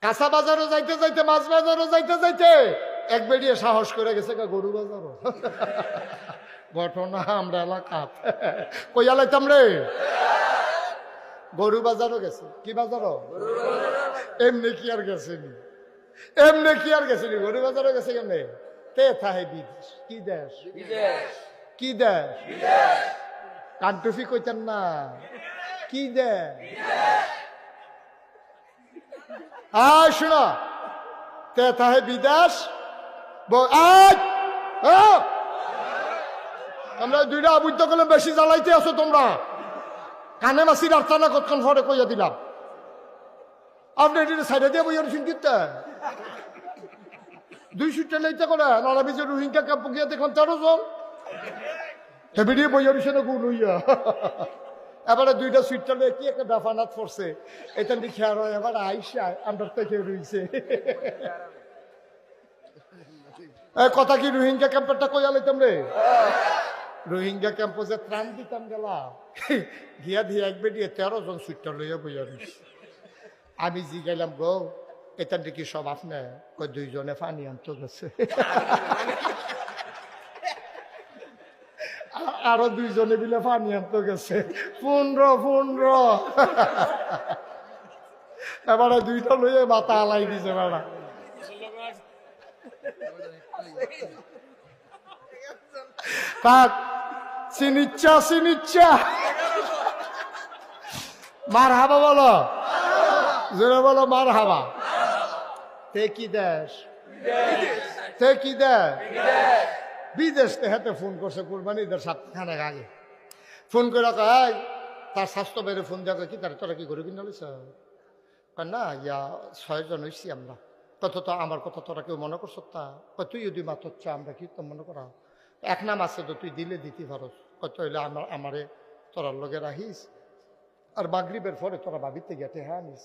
কাঁচা বাজারও যাইতে যাইতে, মাছ বাজারও যাইতে যাইতে এক বেরিয়ে সাহস করে গেছে গরু বাজারও। ঘটনা আমরা এলাকা কইয়া লাইতাম রে, গরু বাজারও গেছে। কি বাজারও? এমনি কি আর গেছেনি, এমনি কি আর গেছেনি, গরু বাজারও গেছে কেমনে? তে থাহে বিদেশ। কি দেশ? কি দেশ? কান্টুফি কইতেন না, কি দেশ? শোনো, তে থাহে বিদেশ। আমরা দুইটা অবৈধ করলে বেশি জ্বালাইতে আছো তোমরা। কানে মাসির আর্থানা কতক্ষণ ফরে কইয়া দিলাম। আপনি এটা সাইডে দিয়ে বইয়ার সিংকিতে 200 লাইতে করে নালা বিজে রোহিঙ্গা ক্যাম্প গিয়ে দেখলাম 13 জন বেরিয়ে বইয়ার সে গুল হইয়া। এবারে দুইটা সুইটটা কি একটা দাফানাত পড়ছে, এটা খেয়াল হয়। এবার আইসা আমরা থেকে রইছে কথা কি রোহিঙ্গা ক্যাম্পেরটা কইয়া লাইতাম রে। রোহিঙ্গা ক্যাম্প যে ত্রাণ দিতাম গেলাম, গিয়া দিয়ে এক বেরিয়ে 13 জন সুইটটা লইয়া বইয়া রইছে। আমি জি গেলাম গো, এটা দেখি সব আপনি কই 2 জনে পানি আনতে গেছে, আরো 2 জনে মিলে পানি আনতে গেছে 15। এবারে দুইটা লইয়ে মাথা আলাই দিছে বেড়া। তাক চিনিচ্ছা চিনিচ্ছা মার হাবা বলো, জোরে বলো মার হাবা। তে কি দেশ? তে কি দেশ? বিদেশ। হাতে ফোন করছে কুরবানিদের সপ্তাহখানেক আগে। ফোন করে কয় তার স্বাস্থ্য বেড়ে ফোন দেওয়া কি তার তোরা কি গরু কিনে লিস না, ইয়া 6 জন হইছি আমরা। কত তো আমার কথা তোরা কেউ মনে করছো? তা তুই যদি মাত্র চা আমরা কি তো মনে করা এক নাম আছে তো তুই দিলে দিতে পারস। কত হইলে আমারে তোরার লগে রাখিস, আর মাগরিবের পরে তোরা ভাবিতে গেতে হ্যাঁ নিস।